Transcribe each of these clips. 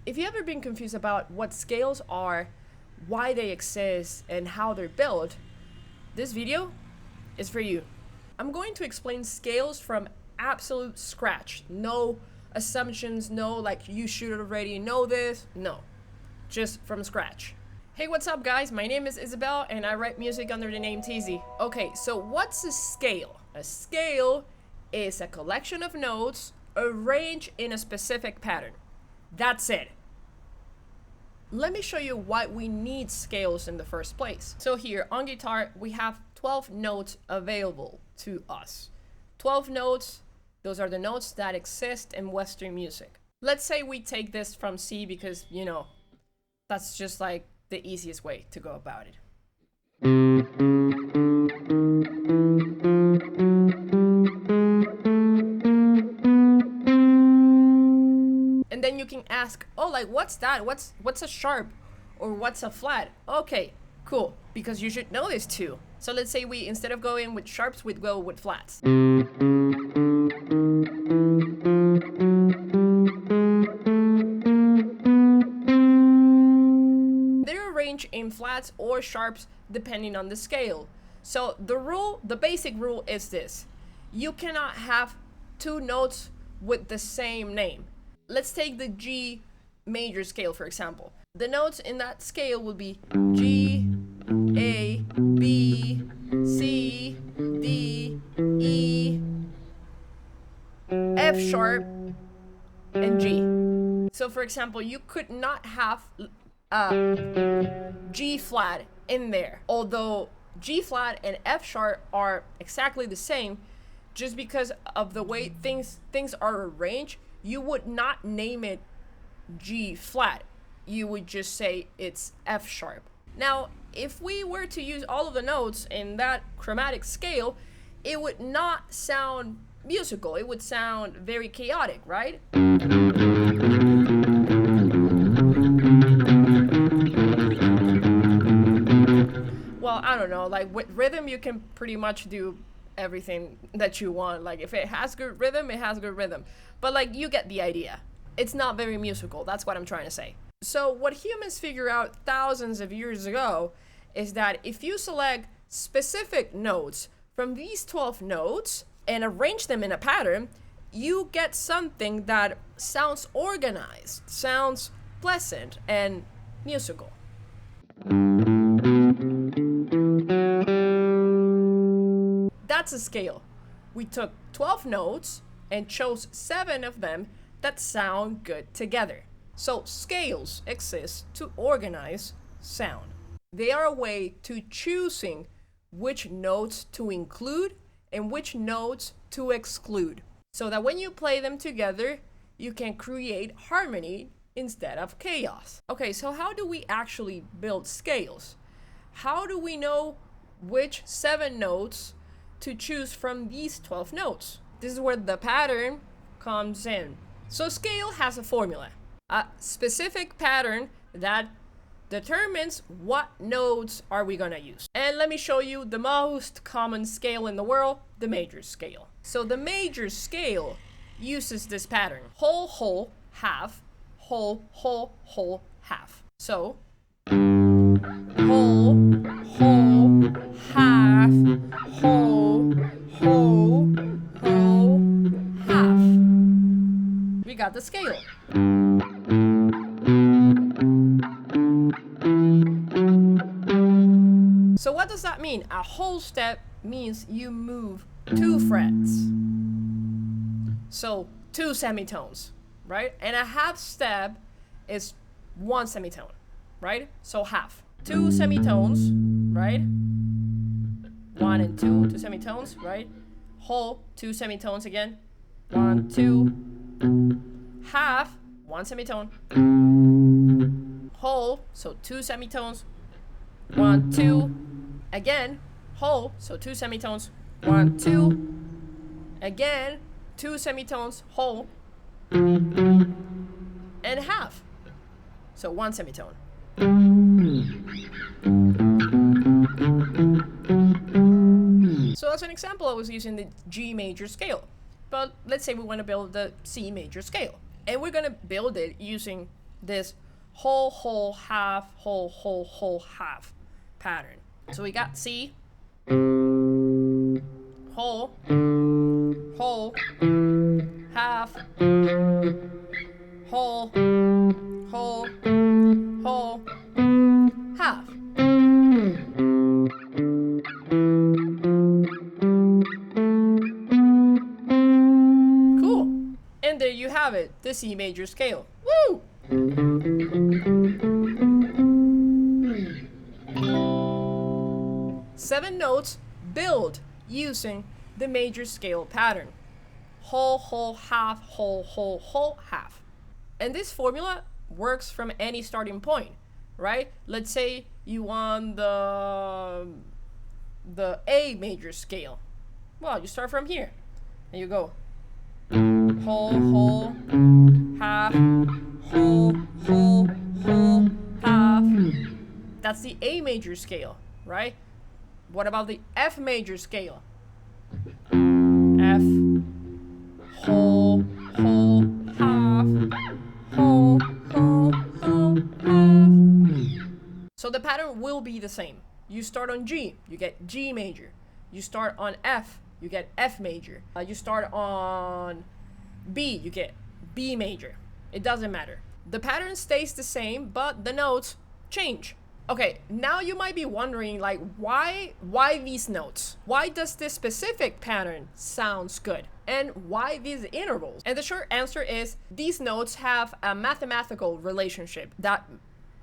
If you ever been confused about what scales are, why they exist, and how they're built, this video is for you. I'm going to explain scales from absolute scratch. No assumptions, no like you should already know this, no. Just from scratch. Hey, what's up guys? My name is Isabel and I write music under the name Teasy. Okay, so what's a scale? A scale is a collection of notes arranged in a specific pattern. That's it. Let me show you why we need scales in the first place. So here on guitar, we have 12 notes available to us. 12 notes, those are the notes that exist in Western music. Let's say we take this from C because, you know, that's just like the easiest way to go about it. And then you can ask, oh, like, what's that? What's a sharp or what's a flat? Okay, cool, because you should know this too. So let's say we, instead of going with sharps, we'd go with flats. They're arranged in flats or sharps depending on the scale. So the basic rule is this: you cannot have two notes with the same name. Let's take the G major scale, for example. The notes in that scale would be G, A, B, C, D, E, F sharp, and G. So for example, you could not have G flat in there, although G flat and F sharp are exactly the same. Just because of the way things are arranged, you would not name it G flat. You would just say it's F sharp. Now, if we were to use all of the notes in that chromatic scale, it would not sound musical. It would sound very chaotic, right? Well, I don't know, like with rhythm, you can pretty much do everything that you want. Like if it has good rhythm, it has good rhythm. But like, you get the idea. It's not very musical. That's what I'm trying to say. So what humans figured out thousands of years ago is that if you select specific notes from these 12 notes and arrange them in a pattern, you get something that sounds organized, sounds pleasant and musical. That's a scale. We took 12 notes and chose 7 of them that sound good together. So scales exist to organize sound. They are a way to choosing which notes to include and which notes to exclude, so that when you play them together, you can create harmony instead of chaos. Okay, so how do we actually build scales? How do we know which 7 notes to choose from these 12 notes? This is where the pattern comes in. So scale has a formula, a specific pattern that determines what notes are we gonna use. And let me show you the most common scale in the world, the major scale. So the major scale uses this pattern: whole, whole, half, whole, whole, whole, half. So whole, whole, half, whole, whole, whole, half. We got the scale. So what does that mean? A whole step means you move 2 frets. So 2 semitones, right? And a half step is 1 semitone, right? So half. 2 semitones, right? 1 and 2, 2 semitones, right? Whole, 2 semitones again. 1, 2. Half, 1 semitone. Whole, so 2 semitones. 1, 2. Again, whole, so 2 semitones. 1, 2. Again, 2 semitones, whole. And half, so 1 semitone. So as an example, I was using the G major scale. But let's say we want to build the C major scale. And we're going to build it using this whole, whole, half, whole, whole, whole, half pattern. So we got C, whole, whole, half, whole, whole, whole, half. Cool. And there you have it, the C major scale. Woo! Seven notes build using the major scale pattern. Whole, whole, half, whole, whole, whole, half. And this formula works from any starting point, right? Let's say you want the A major scale. Well, you start from here and you go whole, whole, half, whole, whole, whole, half. That's the A major scale, right? What about the F major scale? F, whole, whole, half, whole, whole, whole, half. So the pattern will be the same. You start on G, you get G major. You start on F, you get F major. You start on B, you get B major. It doesn't matter. The pattern stays the same, but the notes change. Okay, now you might be wondering, like, why these notes? Why does this specific pattern sounds good? And why these intervals? And the short answer is these notes have a mathematical relationship that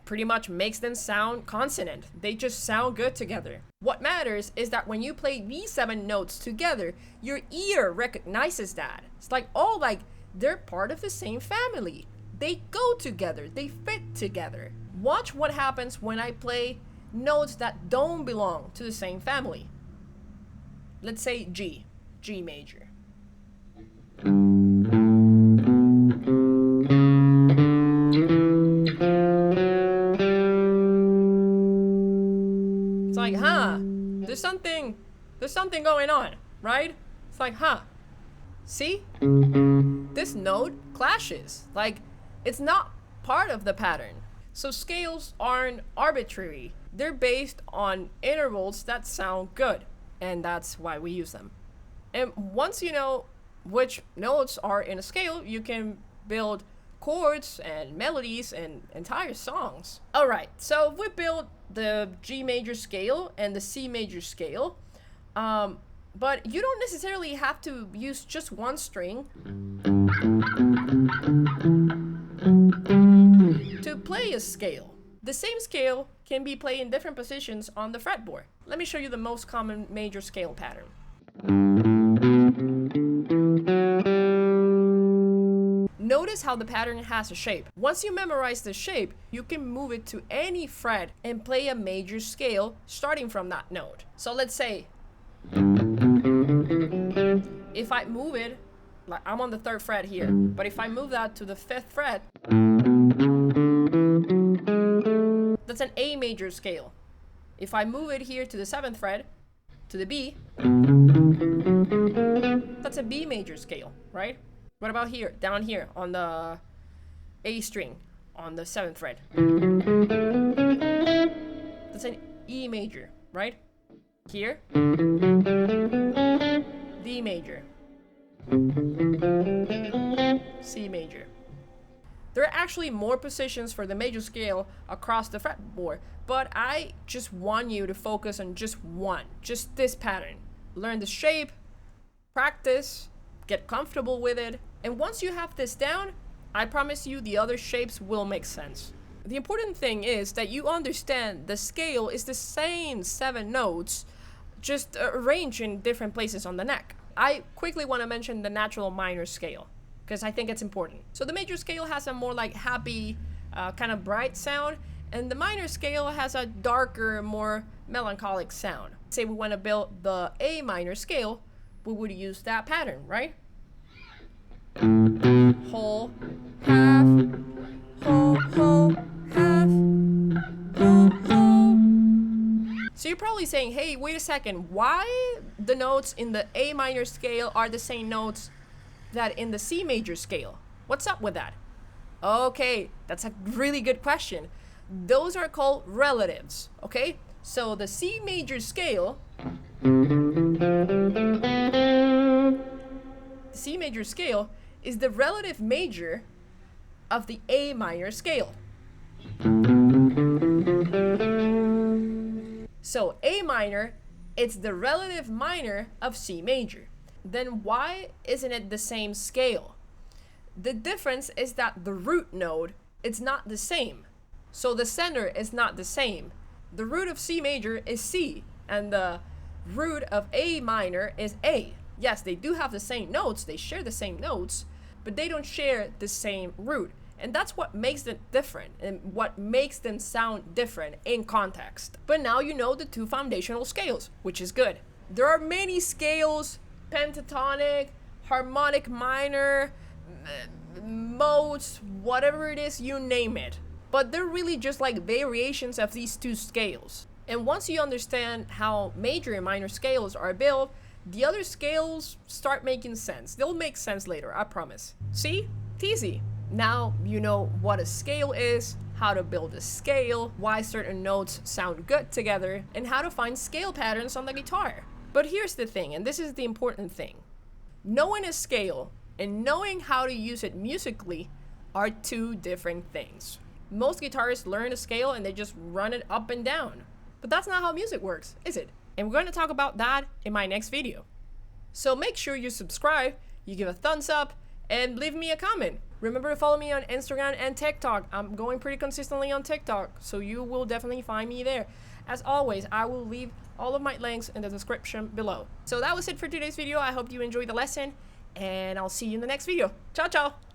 pretty much makes them sound consonant. They just sound good together. What matters is that when you play these 7 notes together, your ear recognizes that. It's like, oh, like they're part of the same family. They go together, they fit together. Watch what happens when I play notes that don't belong to the same family. Let's say G, G major. It's like, huh, there's something going on, right? It's like, huh, see? This note clashes, like it's not part of the pattern. So scales aren't arbitrary. They're based on intervals that sound good, and that's why we use them. And once you know which notes are in a scale, you can build chords and melodies and entire songs. All right, so we built the G major scale and the C major scale, but you don't necessarily have to use just one string to play a scale. The same scale can be played in different positions on the fretboard. Let me show you the most common major scale pattern. Notice how the pattern has a shape. Once you memorize the shape, you can move it to any fret and play a major scale starting from that note. So let's say, if I move it, like I'm on the 3rd fret here, but if I move that to the 5th fret, that's an A major scale. If I move it here to the 7th fret, to the B, that's a B major scale, right? What about here, down here on the A string on the 7th fret? That's an E major, right? Here, D major, C major. There are actually more positions for the major scale across the fretboard, but I just want you to focus on just one, just this pattern. Learn the shape, practice, get comfortable with it, and once you have this down, I promise you the other shapes will make sense. The important thing is that you understand the scale is the same 7 notes, just arranged in different places on the neck. I quickly want to mention the natural minor scale, because I think it's important. So the major scale has a more like happy, kind of bright sound, and the minor scale has a darker, more melancholic sound. Say we want to build the A minor scale, we would use that pattern, right? Whole, half, whole, whole, half, whole, whole. So you're probably saying, hey, wait a second, why the notes in the A minor scale are the same notes that in the C major scale? What's up with that? Okay, that's a really good question. Those are called relatives, okay? So the C major scale, the C major scale is the relative major of the A minor scale. So A minor, it's the relative minor of C major. Then why isn't it the same scale? The difference is that the root node is not the same. So the center is not the same. The root of C major is C, and the root of A minor is A. Yes, they do have the same notes, they share the same notes, but they don't share the same root. And that's what makes them different and what makes them sound different in context. But now you know the two foundational scales, which is good. There are many scales, pentatonic, harmonic minor, modes, whatever it is, you name it. But they're really just like variations of these two scales. And once you understand how major and minor scales are built, the other scales start making sense. They'll make sense later, I promise. See? It's easy. Now you know what a scale is, how to build a scale, why certain notes sound good together, and how to find scale patterns on the guitar. But here's the thing, and this is the important thing. Knowing a scale and knowing how to use it musically are two different things. Most guitarists learn a scale and they just run it up and down. But that's not how music works, is it? And we're going to talk about that in my next video. So make sure you subscribe, you give a thumbs up, and leave me a comment. Remember to follow me on Instagram and TikTok. I'm going pretty consistently on TikTok, so you will definitely find me there. As always, I will leave all of my links in the description below. So that was it for today's video. I hope you enjoyed the lesson, and I'll see you in the next video. Ciao, ciao!